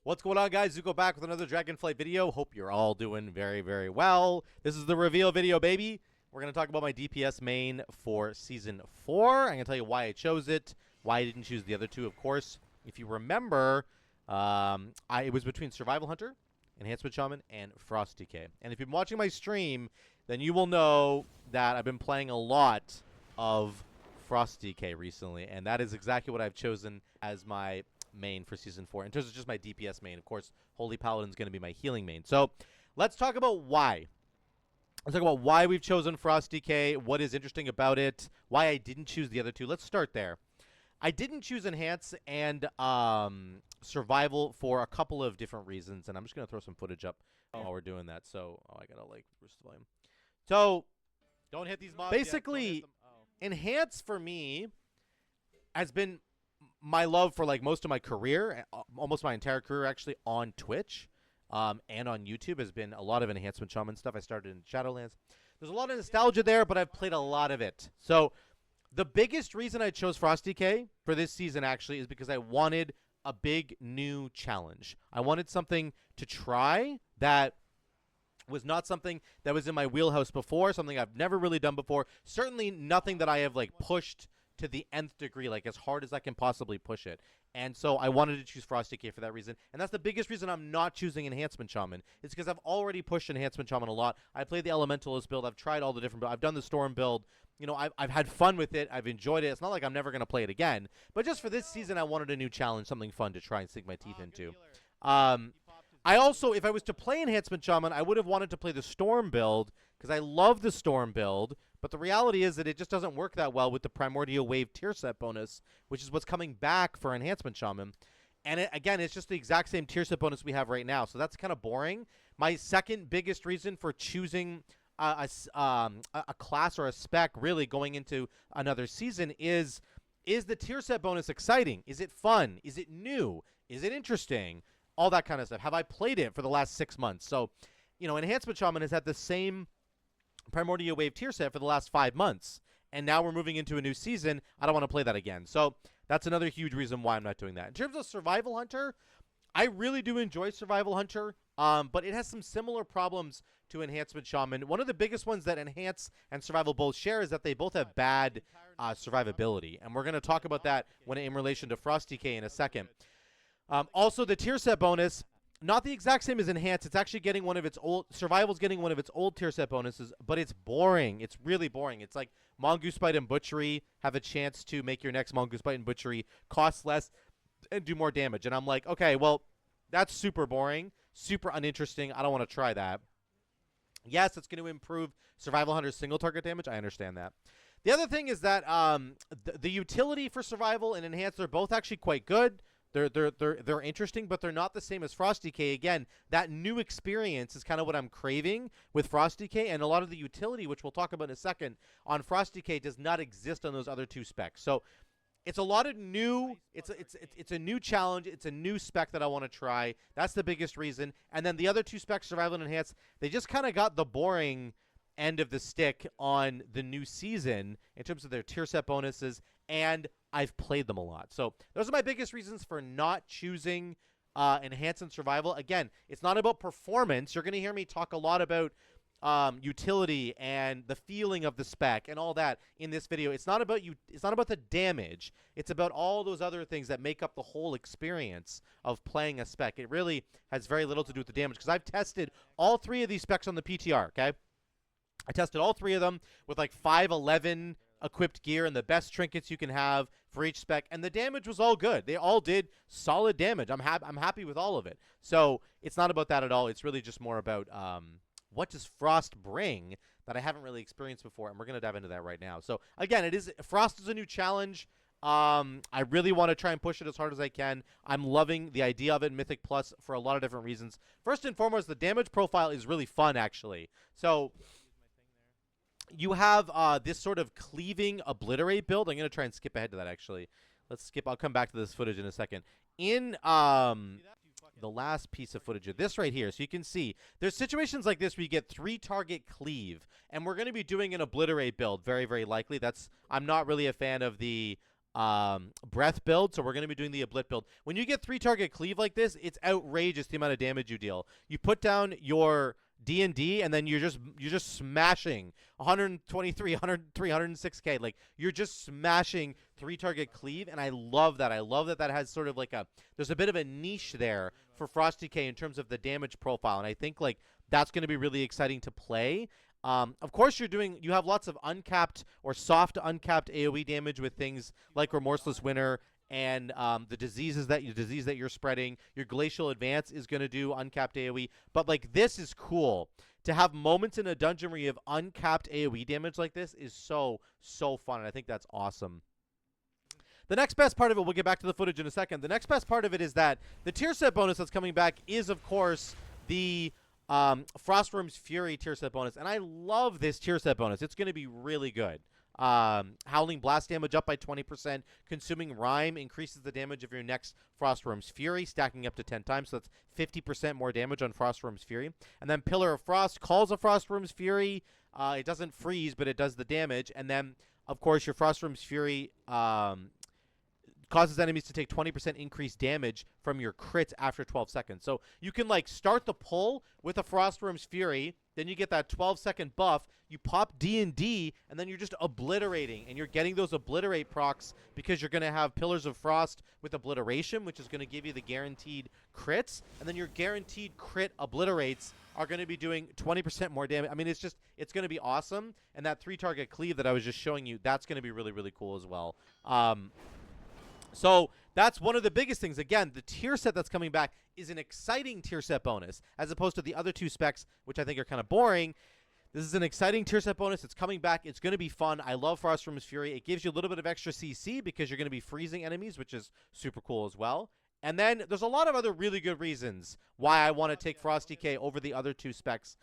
What's going on, guys? Zuko back with another Dragonflight video. Hope you're all doing very, very well. This is the reveal video, baby. We're going to talk about my DPS main for Season 4. I'm going to tell you why I chose it, why I didn't choose the other two, of course. If you remember, it was between Survival Hunter, Enhancement Shaman, and Frost DK. And if you've been watching my stream, then you will know that I've been playing a lot of Frost DK recently, and that is exactly what I've chosen as my main for Season 4. In terms of just my DPS main, of course, Holy Paladin is going to be my healing main. So let's talk about why. Let's talk about why we've chosen Frost DK, what is interesting about it, why I didn't choose the other two. Let's start there. I didn't choose Enhance and Survival for a couple of different reasons, and I'm just going to throw some footage up while we're doing that. So, I got to, boost the volume. So, don't hit these mobs basically, Enhance for me has been my love for most of my career, almost my entire career actually, on Twitch and on YouTube has been a lot of Enhancement Shaman stuff. I started in Shadowlands. There's a lot of nostalgia there, but I've played a lot of it. So the biggest reason I chose Frost DK for this season actually is because I wanted a big new challenge. I wanted something to try that was not something that was in my wheelhouse before, something I've never really done before. Certainly nothing that I have pushed to the nth degree, as hard as I can possibly push it. And so I wanted to choose Frost DK for that reason. And that's the biggest reason I'm not choosing Enhancement Shaman. It's because I've already pushed Enhancement Shaman a lot. I played the Elementalist build. I've tried all the different builds. I've done the Storm build. You know, I've had fun with it. I've enjoyed it. It's not like I'm never going to play it again. But just for this season, I wanted a new challenge, something fun to try and sink my teeth into. I also, if I was to play Enhancement Shaman, I would have wanted to play the Storm build because I love the Storm build. But the reality is that it just doesn't work that well with the Primordial Wave tier set bonus, which is what's coming back for Enhancement Shaman. And again, it's just the exact same tier set bonus we have right now. So that's kind of boring. My second biggest reason for choosing a class or a spec really going into another season is the tier set bonus exciting? Is it fun? Is it new? Is it interesting? All that kind of stuff. Have I played it for the last 6 months? So, you know, Enhancement Shaman has had the same Primordial Wave tier set for the last 5 months, and now we're moving into a new season. I don't want to play that again. So that's another huge reason why I'm not doing that. In terms of Survival Hunter, I really do enjoy Survival Hunter, but it has some similar problems to Enhancement Shaman. One of the biggest ones that Enhance and Survival both share is that they both have bad survivability, and we're going to talk about that when in relation to Frost DK in a second. Also, the tier set bonus, not the exact same as Enhance. It's actually getting one of its old... Survival's getting one of its old tier set bonuses, but it's boring. It's really boring. It's like Mongoose Bite and Butchery have a chance to make your next Mongoose Bite and Butchery cost less and do more damage. And I'm like, okay, well, that's super boring, super uninteresting. I don't want to try that. Yes, it's going to improve Survival Hunter's single target damage. I understand that. The other thing is that the utility for Survival and Enhance are both actually quite good. They're interesting, but they're not the same as Frost DK. Again, that new experience is kind of what I'm craving with Frost DK, and a lot of the utility, which we'll talk about in a second, on Frost DK does not exist on those other two specs. So it's a lot of new. It's a new challenge. It's a new spec that I want to try. That's the biggest reason. And then the other two specs, Survival and Enhance, they just kind of got the boring end of the stick on the new season in terms of their tier set bonuses, and I've played them a lot. So those are my biggest reasons for not choosing Enhance and Survival. Again, it's not about performance. You're going to hear me talk a lot about utility and the feeling of the spec and all that in this video. It's not about It's not about the damage. It's about all those other things that make up the whole experience of playing a spec. It really has very little to do with the damage because I've tested all 3 of these specs on the PTR, okay? I tested all 3 of them with 511 equipped gear and the best trinkets you can have for each spec, and the damage was all good. They all did solid damage. I'm happy with all of it. So it's not about that at all. It's really just more about what does Frost bring that I haven't really experienced before, and we're going to dive into that right now. So again, Frost is a new challenge. I really want to try and push it as hard as I can. I'm loving the idea of it in Mythic Plus for a lot of different reasons. First and foremost, the damage profile is really fun, actually. So you have this sort of cleaving obliterate build. I'm going to try and skip ahead to that, actually. Let's skip. I'll come back to this footage in a second. In the last piece of footage of this right here, so you can see there's situations like this where you get 3-target cleave, and we're going to be doing an obliterate build, very, very likely. I'm not really a fan of the breath build, so we're going to be doing the oblit build. When you get 3-target cleave like this, it's outrageous the amount of damage you deal. You put down your D&D, and then you're just smashing 123, 103, 106k. Like, you're just smashing 3-target cleave, and I love that. I love that that has sort of like there's a bit of a niche there for Frosty K in terms of the damage profile, and I think like that's going to be really exciting to play. Of course, you have lots of uncapped or soft uncapped AoE damage with things like Remorseless Winter and the disease that you're spreading. Your Glacial Advance is going to do uncapped AoE, but like this is cool. To have moments in a dungeon where you have uncapped AoE damage like this is so fun, and I think that's awesome. The next best part of it, we'll get back to the footage in a second. The next best part of it is that the tier set bonus that's coming back is, of course, the Frostworm's Fury tier set bonus, and I love this tier set bonus. It's going to be really good. Howling Blast damage up by 20%. Consuming Rime increases the damage of your next Frostworm's Fury, stacking up to 10 times, so that's 50% more damage on Frostworm's Fury. And then Pillar of Frost calls a Frostworm's Fury. It doesn't freeze, but it does the damage. And then, of course, your Frostworm's Fury causes enemies to take 20% increased damage from your crits after 12 seconds. So you can like start the pull with a Frostworm's Fury, then you get that 12-second buff, you pop D&D, and then you're just obliterating, and you're getting those obliterate procs because you're going to have Pillars of Frost with obliteration, which is going to give you the guaranteed crits, and then your guaranteed crit obliterates are going to be doing 20% more damage. I mean, it's going to be awesome, and that 3-target cleave that I was just showing you, that's going to be really, really cool as well. So that's one of the biggest things. Again, the tier set that's coming back is an exciting tier set bonus, as opposed to the other two specs, which I think are kind of boring. This is an exciting tier set bonus. It's coming back. It's going to be fun. I love Frostworm's Fury. It gives you a little bit of extra CC because you're going to be freezing enemies, which is super cool as well. And then there's a lot of other really good reasons why I want to take Frosty K over the other two specs.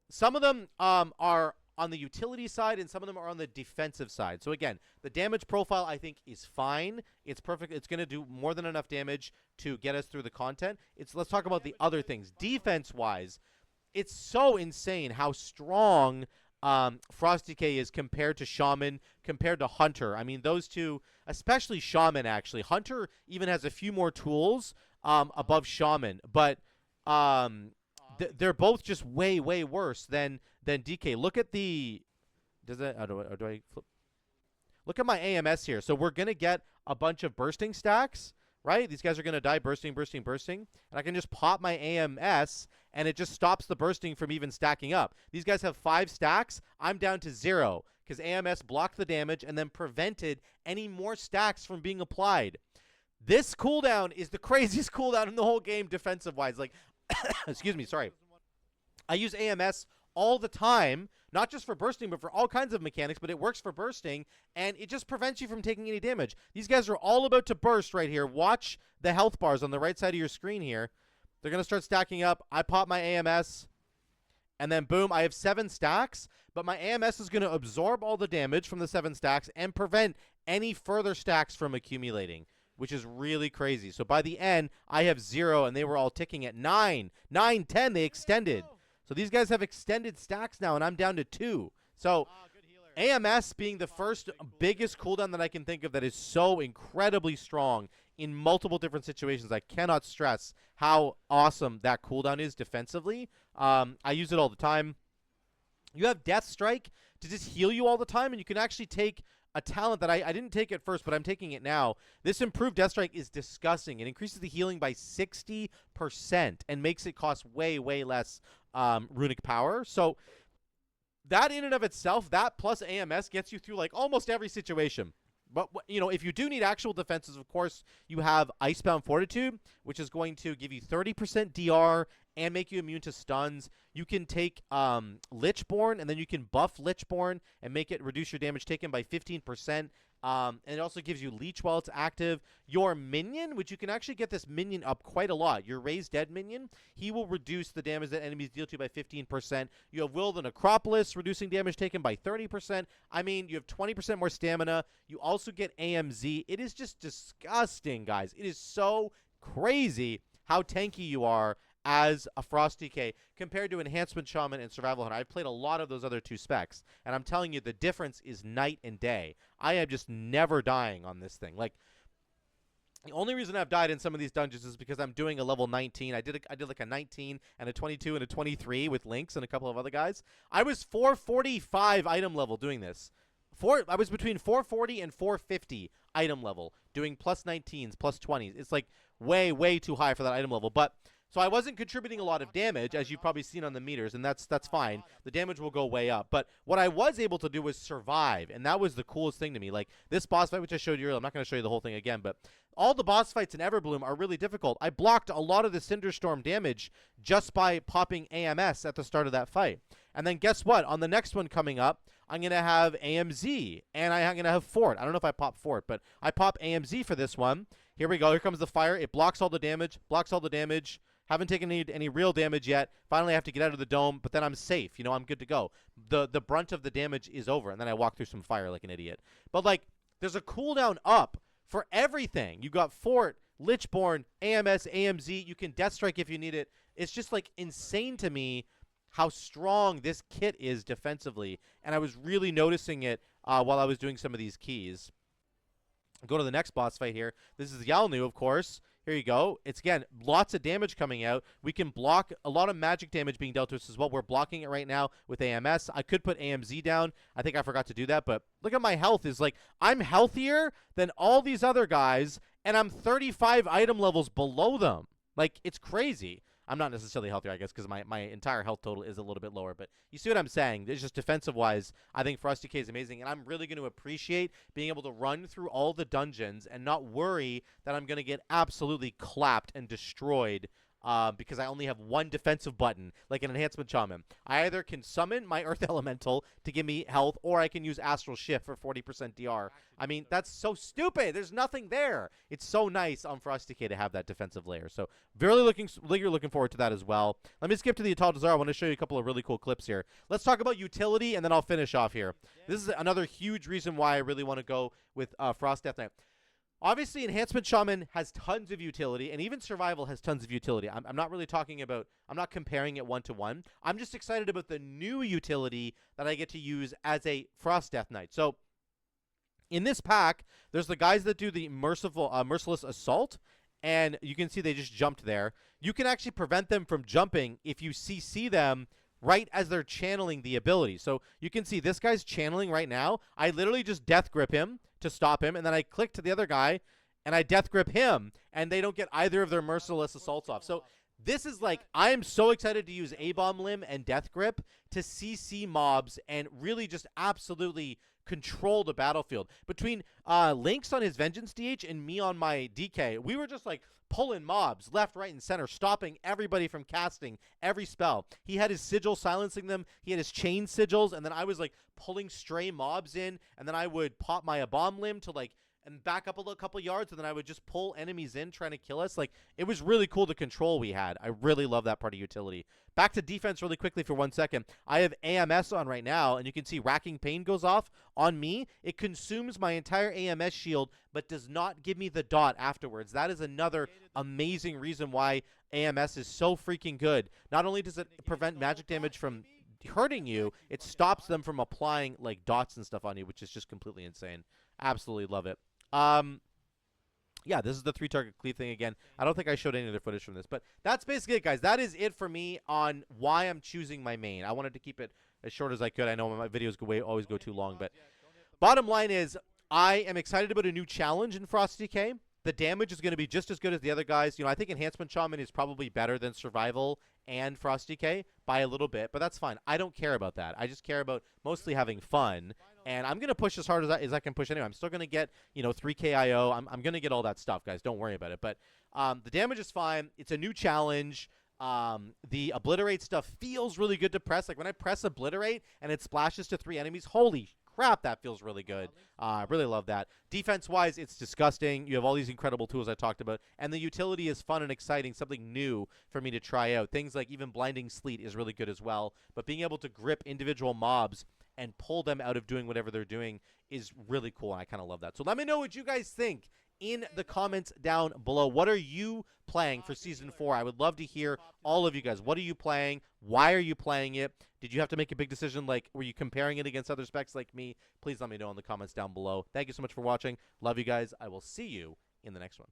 Some of them are on the utility side, and some of them are on the defensive side. So again, the damage profile I think is fine. It's perfect. It's going to do more than enough damage to get us through the content. Let's talk about the other things. Defense-wise, it's so insane how strong Frosty K is compared to Shaman, compared to Hunter. I mean, those two, especially Shaman, actually. Hunter even has a few more tools above Shaman, but they're both just way worse than DK. Look at the do I flip? Look at my AMS here. So we're gonna get a bunch of bursting stacks, right? These guys are gonna die bursting, and I can just pop my AMS and it just stops the bursting from even stacking up. These guys have 5 stacks. I'm down to 0 because AMS blocked the damage and then prevented any more stacks from being applied. This cooldown is the craziest cooldown in the whole game defensive-wise. Like, excuse me, sorry. I use AMS all the time, not just for bursting, but for all kinds of mechanics, but it works for bursting, and it just prevents you from taking any damage. These guys are all about to burst right here. Watch the health bars on the right side of your screen here. They're going to start stacking up. I pop my AMS, and then boom, I have 7 stacks, but my AMS is going to absorb all the damage from the 7 stacks and prevent any further stacks from accumulating, which is really crazy. So by the end, I have 0, and they were all ticking at 9. 9, 10, they extended. So these guys have extended stacks now, and I'm down to 2. So AMS being the first biggest cooldown that I can think of that is so incredibly strong in multiple different situations. I cannot stress how awesome that cooldown is defensively. I use it all the time. You have Death Strike to just heal you all the time, and you can actually take a talent that I didn't take at first, but I'm taking it now. This improved Death Strike is disgusting. It increases the healing by 60% and makes it cost way less runic power. So that in and of itself, that plus AMS gets you through like almost every situation. But, you know, if you do need actual defenses, of course, you have Icebound Fortitude, which is going to give you 30% DR and make you immune to stuns. You can take Lichborn, and then you can buff Lichborn and make it reduce your damage taken by 15%. And it also gives you Leech while it's active. Your minion, which you can actually get this minion up quite a lot. Your Raised Dead minion, he will reduce the damage that enemies deal to you by 15%. You have Will the Necropolis, reducing damage taken by 30%. I mean, you have 20% more stamina. You also get AMZ. It is just disgusting, guys. It is so crazy how tanky you are as a Frosty K compared to Enhancement Shaman and Survival Hunter. I've played a lot of those other 2 specs, and I'm telling you, the difference is night and day. I am just never dying on this thing. Like, the only reason I've died in some of these dungeons is because I'm doing a level 19. I did like a 19 and a 22 and a 23 with Lynx and a couple of other guys. I was 445 item level doing this. I was between 440 and 450 item level doing plus 19s, plus 20s. It's like way, way too high for that item level. But so I wasn't contributing a lot of damage, as you've probably seen on the meters, and that's fine. The damage will go way up. But what I was able to do was survive, and that was the coolest thing to me. Like, this boss fight, which I showed you earlier, I'm not going to show you the whole thing again, but all the boss fights in Everbloom are really difficult. I blocked a lot of the Cinderstorm damage just by popping AMS at the start of that fight. And then guess what? On the next one coming up, I'm going to have AMZ, and I'm going to have Fort. I don't know if I pop Fort, but I pop AMZ for this one. Here we go. Here comes the fire. It blocks all the damage, Haven't taken any real damage yet. Finally, I have to get out of the dome, but then I'm safe. You know, I'm good to go. The brunt of the damage is over, and then I walk through some fire like an idiot. But, like, there's a cooldown up for everything. You got Fort, Lichborn, AMS, AMZ. You can Death Strike if you need it. It's just, like, insane to me how strong this kit is defensively, and I was really noticing it while I was doing some of these keys. Go to the next boss fight here. This is Yalnu, of course. Here you go. It's, again, lots of damage coming out. We can block a lot of magic damage being dealt to us as well. We're blocking it right now with AMS. I could put AMZ down. I think I forgot to do that, but look at my health. Is like, I'm healthier than all these other guys, and I'm 35 item levels below them. Like, it's crazy. I'm not necessarily healthier, I guess, because my entire health total is a little bit lower. But you see what I'm saying? It's just defensive-wise, I think Frosty K is amazing. And I'm really going to appreciate being able to run through all the dungeons and not worry that I'm going to get absolutely clapped and destroyed because I only have one defensive button, like an Enhancement Shaman. I either can summon my Earth Elemental to give me health, or I can use Astral Shift for 40% DR. I mean, that's so stupid. There's nothing there. It's so nice on Frosty K to have that defensive layer. So, really looking forward to that as well. Let me skip to the Atal Dazar. I want to show you a couple of really cool clips here. Let's talk about utility, and then I'll finish off here. This is another huge reason why I really want to go with Frost Death Knight. Obviously, Enhancement Shaman has tons of utility, and even Survival has tons of utility. I'm not really talking about, I'm not comparing it one-to-one. I'm just excited about the new utility that I get to use as a Frost Death Knight. So, in this pack, there's the guys that do the Merciless Assault, and you can see they just jumped there. You can actually prevent them from jumping if you CC them right as they're channeling the ability. So you can see this guy's channeling right now. I literally just Death Grip him to stop him, and then I click to the other guy, and I Death Grip him, and they don't get either of their Merciless Assaults off. So this is like, I am so excited to use A-Bomb Limb and Death Grip to CC mobs and really just absolutely control the battlefield. Between Lynx on his Vengeance DH and me on my DK, we were just like pulling mobs left, right, and center, stopping everybody from casting every spell. He had his sigil silencing them. He had his chain sigils, and then I was like pulling stray mobs in, and then I would pop my bomb limb to like and back up a couple yards, and then I would just pull enemies in trying to kill us. Like, it was really cool, the control we had. I really love that part of utility. Back to defense really quickly for 1 second. I have AMS on right now, and you can see Racking Pain goes off on me. It consumes my entire AMS shield, but does not give me the dot afterwards. That is another amazing reason why AMS is so freaking good. Not only does it prevent magic damage from hurting you, it stops them from applying, like, dots and stuff on you, which is just completely insane. Absolutely love it. Yeah, this is the 3-target cleave thing again. I don't think I showed any other footage from this, but that's basically it, guys. That is it for me on why I'm choosing my main. I wanted to keep it as short as I could. I know my videos always go too long, but bottom line is I am excited about a new challenge in Frosty K. The damage is going to be just as good as the other guys. You know, I think Enhancement Shaman is probably better than Survival and Frosty K by a little bit, but that's fine. I don't care about that. I just care about mostly having fun. And I'm going to push as hard as I can push anyway. I'm still going to get, you know, 3K IO. I'm going to get all that stuff, guys. Don't worry about it. But the damage is fine. It's a new challenge. The Obliterate stuff feels really good to press. Like, when I press Obliterate and it splashes to 3 enemies, holy crap, that feels really good. I really love that. Defense-wise, it's disgusting. You have all these incredible tools I talked about. And the utility is fun and exciting, something new for me to try out. Things like even Blinding Sleet is really good as well. But being able to grip individual mobs and pull them out of doing whatever they're doing is really cool, and I kind of love that. So let me know what you guys think in the comments down below. What are you playing for Season 4? I would love to hear all of you guys. What are you playing? Why are you playing it? Did you have to make a big decision? Like, were you comparing it against other specs like me? Please let me know in the comments down below. Thank you so much for watching. Love you guys. I will see you in the next one.